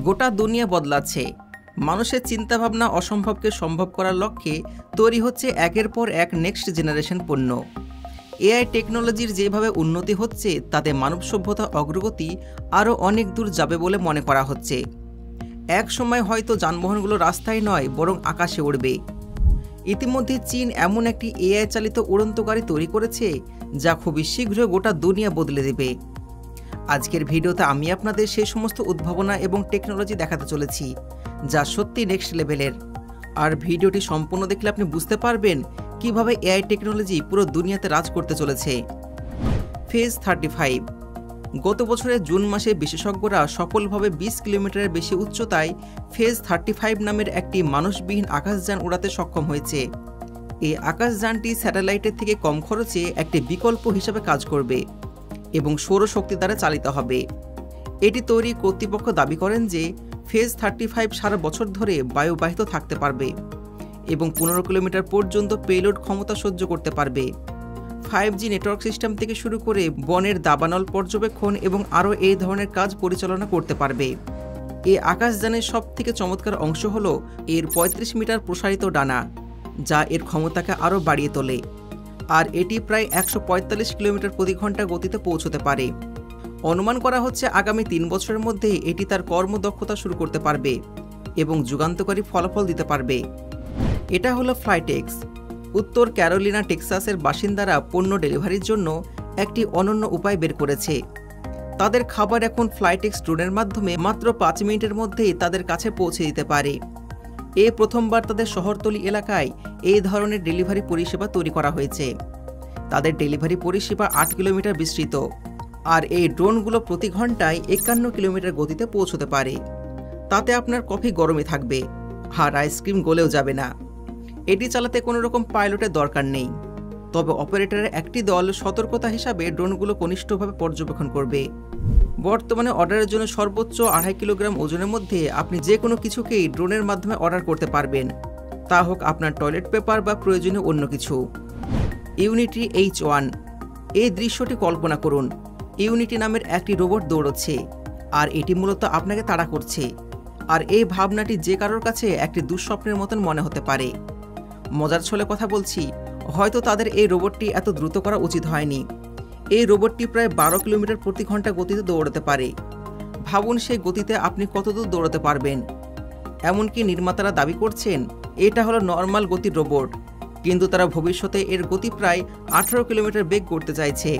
গোটা দুনিয়া বদলাচ্ছে। মানুষের চিন্তাভাবনা অসম্ভবকে সম্ভব করার লক্ষ্যে তৈরি হচ্ছে একের পর এক নেক্সট জেনারেশন পণ্য। এআই টেকনোলজির যেভাবে উন্নতি হচ্ছে তাতে মানব সভ্যতা অগ্রগতি আরও অনেক দূর যাবে বলে মনে করা হচ্ছে। এক সময় হয়তো যানবাহনগুলো রাস্তায় নয় বরং আকাশে উড়বে। ইতিমধ্যে চীন এমন একটি এআই চালিত উড়ন্ত গাড়ি তৈরি করেছে যা খুবই শীঘ্র গোটা দুনিয়া বদলে দেবে। আজকের ভিডিওতে আমি আপনাদের সেই সমস্ত উদ্ভাবনা এবং টেকনোলজি দেখাতে চলেছি যা সত্যি নেক্সট লেভেলের। আর ভিডিওটি সম্পূর্ণ দেখলে আপনি বুঝতে পারবেন কিভাবে এআই টেকনোলজি পুরো দুনিয়াতে রাজ করতে চলেছে। ফেজ 35। গত বছরের জুন মাসে বিশেষজ্ঞরা সফলভাবে 20 কিলোমিটারের বেশি উচ্চতায় ফেজ 35 নামের একটি মানুষবিহীন আকাশযান উড়াতে সক্ষম হয়েছে। এই আকাশযানটি স্যাটেলাইটের থেকে কম খরচে একটি বিকল্প হিসাবে কাজ করবে এবং সৌরশক্তি দ্বারা চালিত হবে। এটি তৈরি কর্তৃপক্ষ দাবি করেন যে ফেজ 35 সারা বছর ধরে বায়ুবাহিত থাকতে পারবে এবং 15 কিলোমিটার পর্যন্ত পেলোড ক্ষমতা সহ্য করতে পারবে। 5G নেটওয়ার্ক সিস্টেম থেকে শুরু করে বনের দাবানল পর্যবেক্ষণ এবং আরও এই ধরনের কাজ পরিচালনা করতে পারবে। এই আকাশযানের সবথেকে চমৎকার অংশ হল এর 35 মিটার প্রসারিত ডানা, যা এর ক্ষমতাকে আরও বাড়িয়ে তোলে। আর এটি প্রায় 145 কিলোমিটার প্রতি ঘন্টা গতিতে পৌঁছতে পারে। অনুমান করা হচ্ছে আগামী 3 বছরের মধ্যে এটি তার কর্মদক্ষতা শুরু করতে পারবে এবং যুগান্তকারী ফলাফল দিতে পারবে। এটা হলো ফ্লাইটেক্স। উত্তর ক্যারোলিনা টেক্সাসের বাসিন্দারা পণ্য ডেলিভারির জন্য একটি অনন্য উপায় বের করেছে। তাদের খাবার এখন ফ্লাইটেক্স ড্রোনের মাধ্যমে মাত্র 5 মিনিটের মধ্যেই তাদের কাছে পৌঁছে দিতে পারে। এই প্রথমবার তাদের শহরতলি এলাকায় এই ধরনের ডেলিভারি পরিষেবা তৈরি করা হয়েছে। তাদের ডেলিভারি পরিষেবা 8 কিলোমিটার বিস্তৃত, আর এই ড্রোনগুলো প্রতি ঘন্টায় 51 কিলোমিটার গতিতে পৌঁছতে পারে। তাতে আপনার কফি গরমই থাকবে আর আইসক্রিম গলেও যাবে না। এটি চালাতে কোনো রকম পাইলটের দরকার নেই, তবে অপারেটরের একটি দল সতর্কতা হিসাবে ড্রোনগুলো কনিষ্ঠভাবে পর্যবেক্ষণ করবে। বর্তমানে অর্ডারের জন্য সর্বোচ্চ 2.5 কিলোগ্রাম ওজনের মধ্যে আপনি যে কোনো কিছুকেই ড্রোনের মাধ্যমে অর্ডার করতে পারবেন, তা হোক আপনার টয়লেট পেপার বা প্রয়োজনীয় অন্য কিছু। Unity H1। এই দৃশ্যটি কল্পনা করুন, ইউনিটি নামের একটি রোবট দৌড়চ্ছে আর এটি মূলত আপনাকে তাড়া করছে। আর এই ভাবনাটি যে কারোর কাছে একটি দুঃস্বপ্নের মতন মনে হতে পারে। মজার ছলে কথা বলছি, হয়তো তাদের এই রোবটটি এত দ্রুত করা উচিত হয়নি। এই রোবটটি প্রায় 12 কিলোমিটার প্রতি ঘন্টা গতিতে দৌড়াতে পারে। ভাবুন সেই গতিতে আপনি কতদূর দৌড়াতে পারবেন। এমনকি নির্মাতারা দাবি করছেন এটা হলো নর্মাল গতির রোবট, কিন্তু তারা ভবিষ্যতে এর গতি প্রায় 18 কিলোমিটার বেগ করতে চাইছে।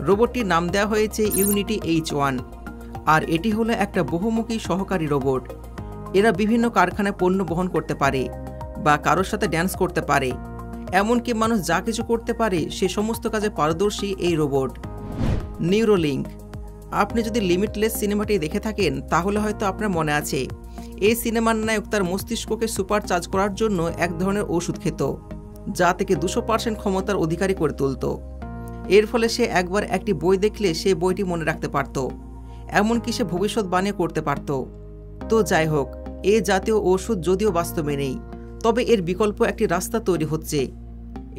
রোবটটির নাম দেওয়া হয়েছে ইউনিটি H1, আর এটি হলো একটা বহুমুখী সহকারী রোবট। এরা বিভিন্ন কারখানায় পণ্য বহন করতে পারে বা কারোর সাথে ড্যান্স করতে পারে। এমনকি মানুষ যা কিছু করতে পারে সে সমস্ত কাজে পারদর্শী এই রোবট। নিউরোলিঙ্ক। আপনি যদি লিমিটলেস সিনেমাটি দেখে থাকেন তাহলে হয়তো আপনার মনে আছে এই সিনেমার নায়ক তার মস্তিষ্ককে সুপার চার্জ করার জন্য এক ধরনের ওষুধ খেত, যা থেকে 200% ক্ষমতার অধিকারী করে তুলত। এর ফলে সে একবার একটি বই দেখলে সে বইটি মনে রাখতে পারত, এমনকি সে ভবিষ্যৎবাণী করতে পারত। তো যাই হোক, এই জাতীয় ওষুধ যদিও বাস্তবে নেই, তবে এর বিকল্প একটি রাস্তা তৈরি হচ্ছে।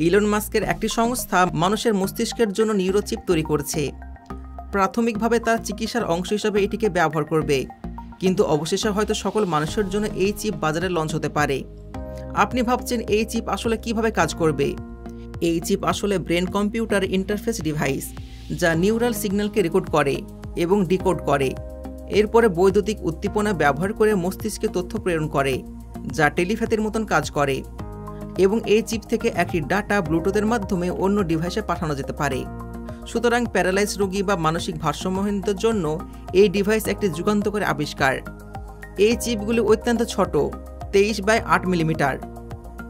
ইলন মাস্কের একটি সংস্থা মানুষের মস্তিষ্কের জন্য নিউরোচিপ তৈরি করছে। প্রাথমিকভাবে তার চিকিৎসার অংশ হিসাবে এটিকে ব্যবহার করবে, কিন্তু অবশেষে হয়তো সকল মানুষের জন্য এই চিপ বাজারে লঞ্চ হতে পারে। আপনি ভাবছেন এই চিপ আসলে কিভাবে কাজ করবে? এই চিপ আসলে ব্রেন কম্পিউটার ইন্টারফেস ডিভাইস, যা নিউরাল সিগন্যালকে রেকর্ড করে এবং ডিকোড করে। এরপরে বৈদ্যুতিক উদ্দীপনা ব্যবহার করে মস্তিষ্কে তথ্য প্রেরণ করে, যা টেলিপ্যাথির মতন কাজ করে। এবং এই চিপ থেকে একটি ডাটা ব্লুটুথের মাধ্যমে অন্য ডিভাইসে পাঠানো যেতে পারে। সুতরাং প্যারালাইজ রোগী বা মানসিক ভারসাম্যহীনতার জন্য এই ডিভাইস একটি যুগান্তকারী আবিষ্কার। এই চিপগুলি অত্যন্ত ছোট, 23/8 মিলিমিটার,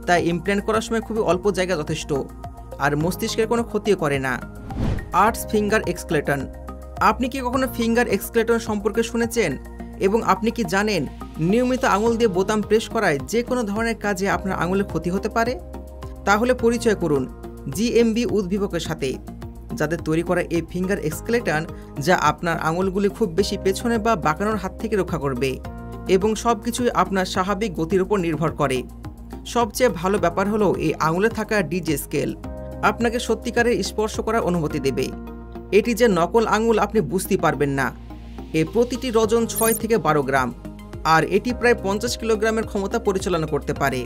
তাই ইমপ্ল্যান্ট করার সময় খুবই অল্প জায়গা যথেষ্ট, আর মস্তিষ্কের কোনো ক্ষতিও করে না। আর্টস ফিঙ্গার এক্সক্লেটন। আপনি কি কখনো ফিঙ্গার এক্সক্লেটন সম্পর্কে শুনেছেন? এবং আপনি কি জানেন নিয়মিত আঙুল দিয়ে বোতাম প্রেস করায় যে কোনো ধরনের কাজে আপনার আঙুলের ক্ষতি হতে পারে? তাহলে পরিচয় করুন GMB উদ্দীপকের সাথে, যাদের তৈরি করা এই ফিঙ্গার এক্সক্লেটন, যা আপনার আঙুলগুলি খুব বেশি পেছনে বা বাঁকানোর হাত থেকে রক্ষা করবে এবং সব কিছুই আপনার স্বাভাবিক গতির উপর নির্ভর করে। সবচেয়ে ভালো ব্যাপার হলো এই আঙুলে থাকা ডিজে স্কেল আপনাকে সত্যিকারের স্পর্শ করার অনুমতি দেবে। এটি যে নকল আঙুল আপনি বুঝতে পারবেন না। এর প্রতিটি ওজন 6 থেকে 12 গ্রাম। আর এটি প্রায় 50 কিলোগ্রামের ক্ষমতা পরিচালনা করতে পারে।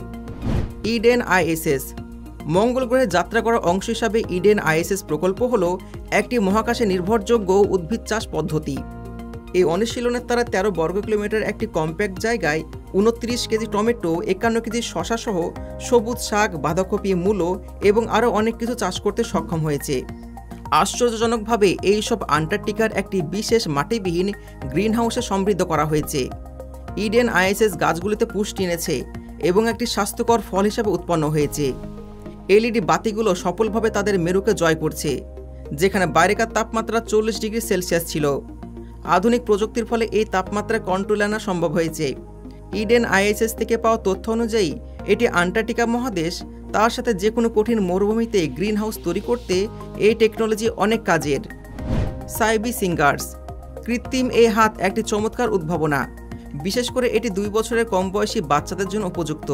ইডেন আইএসএস মঙ্গল গ্রহে যাত্রা করার অংশ হিসাবে ইডেন আইএসএস প্রকল্প হল একটি মহাকাশে নির্ভরযোগ্য উদ্ভিদ চাষ পদ্ধতি। এই অনুশীলনের তারা 13 বর্গ কিলোমিটার একটি কম্প্যাক্ট জায়গায় 29 কেজি টমেটো, 51 কেজি শশা সহ সবুজ শাক, বাঁধাকপি, মূলো এবং আরও অনেক কিছু চাষ করতে সক্ষম হয়েছে। আশ্চর্যজনকভাবে এই সব আন্টার্কটিকার একটি বিশেষ মাটিবিহীন গ্রিনহাউসে সমৃদ্ধ করা হয়েছে। ইডেন আইএসএস গাছগুলিতে পুষ্টি এনেছে এবং একটি স্বাস্থ্যকর ফল হিসেবে উৎপন্ন হয়েছে। এলইডি বাতিগুলো সফলভাবে তাদের মেরুকে জয় করছে, যেখানে বাইরেকার তাপমাত্রা 40 ডিগ্রি সেলসিয়াস ছিল। আধুনিক প্রযুক্তির ফলে এই তাপমাত্রা কন্ট্রোলে আনা সম্ভব হয়েছে। ইডেন আইএসএস থেকে পাওয়া তথ্য অনুযায়ী এটি আন্টার্কটিকা মহাদেশ, তার সাথে যে কোনো কঠিন মরুভূমিতে গ্রিনহাউস তৈরি করতে এই টেকনোলজি অনেক কাজের। সাইবি সিঙ্গার্স কৃত্রিম এই হাত একটি চমৎকার উদ্ভাবনা। বিশেষ করে এটি 2 বছরের কম বয়সী বাচ্চাদের জন্য উপযুক্ত।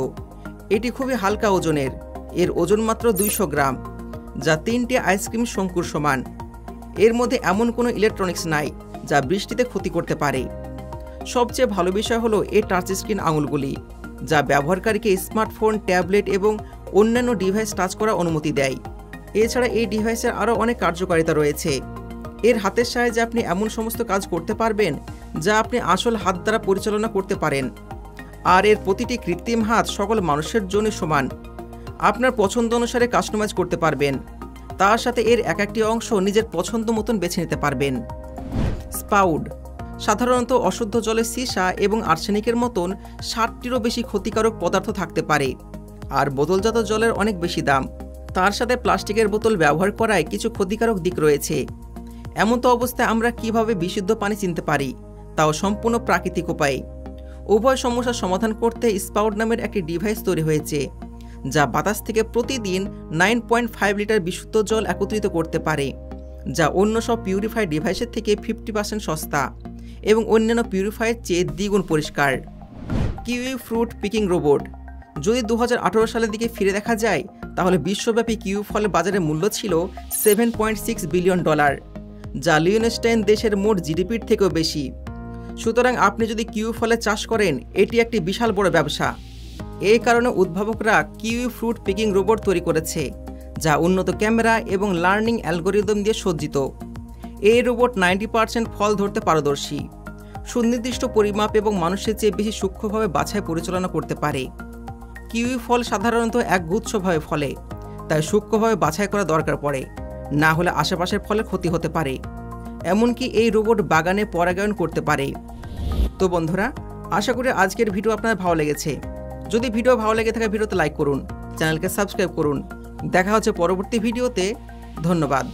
এটি খুবই হালকা ওজনের, এর ওজন মাত্র 200 গ্রাম, যা 3টি আইসক্রিম শঙ্কুর সমান। এর মধ্যে এমন কোনো ইলেকট্রনিক্স নাই যা বৃষ্টিতে ক্ষতি করতে পারে। সবচেয়ে ভালো বিষয় হলো এর টাচ স্ক্রিন আঙুলগুলি, যা ব্যবহারকারীকে স্মার্টফোন, ট্যাবলেট এবং অন্যান্য ডিভাইস টাচ করার অনুমতি দেয়। এছাড়া এই ডিভাইসের আরও অনেক কার্যকারিতা রয়েছে। এর হাতের সাহায্যে আপনি এমন সমস্ত কাজ করতে পারবেন যা আপনি আসল হাত দ্বারা পরিচালনা করতে পারেন। আর এর প্রতিটি কৃত্রিম হাত সকল মানুষের জন্য সমান। আপনার পছন্দ অনুসারে কাস্টমাইজ করতে পারবেন। তার সাথে এর এক একটি অংশ নিজের পছন্দ মতন বেছে নিতে পারবেন। স্পাউড সাধারণত অশুদ্ধ জলে সীসা এবং আর্সেনিকের মতন 60টিরও বেশি ক্ষতিকারক পদার্থ থাকতে পারে, আর বোতলজাত জলের অনেক বেশি দাম। তার সাথে প্লাস্টিকের বোতল ব্যবহার করায় কিছু ক্ষতিকারক দিক রয়েছে। এমতো অবস্থায় আমরা কিভাবে বিশুদ্ধ পানি চিনতে পারি, তাও সম্পূর্ণ প্রাকৃতিক উপায়ে? উভয় সমস্যার সমাধান করতে স্পাউড নামের একটি ডিভাইস তৈরি হয়েছে, যা বাতাস থেকে প্রতিদিন 9.5 লিটার বিশুদ্ধ জল একত্রিত করতে পারে, যা অন্য সব পিউরিফায়ার ডিভাইসের থেকে 50% সস্তা এবং অন্যান্য পিউরিফায়ার চেয়ে দ্বিগুণ পরিষ্কার। কিউই ফ্রুট পিকিং রোবট যদি 2018 সালের দিকে ফিরে দেখা যায়, তাহলে বিশ্বব্যাপী কিউই ফলের বাজারের মূল্য ছিল $7.6 বিলিয়ন, যা লিওনেস্টাইন দেশের মোট জিডিপির থেকেও বেশি। সুতরাং আপনি যদি কিউই ফলের চাষ করেন, এটি একটি বিশাল বড় ব্যবসা। এই কারণে উদ্ভাবকরা কিউই ফ্রুট পিকিং রোবট তৈরি করেছে, যা উন্নত ক্যামেরা এবং লার্নিং অ্যালগোরিদম দিয়ে সজ্জিত। এই রোবট 90% ফল ধরতে পারদর্শী, সুনির্দিষ্ট পরিমাপ এবং মানুষের চেয়ে বেশি সূক্ষ্মভাবে বাছাই পরিচালনা করতে পারে। কিউই ফল সাধারণত একগুচ্ছভাবে ফলে, তাই সূক্ষ্মভাবে বাছাই করা দরকার পড়ে, না হলে আশেপাশের ফলের ক্ষতি হতে পারে। এমনকি এই রোবট বাগানে পরাগায়ন করতে পারে। তো বন্ধুরা, আশা করি আজকের ভিডিও আপনার ভালো লেগেছে। যদি ভিডিও ভালো লেগে থাকে ভিডিওতে লাইক করুন, চ্যানেলকে সাবস্ক্রাইব করুন। দেখা হচ্ছে পরবর্তী ভিডিওতে। ধন্যবাদ।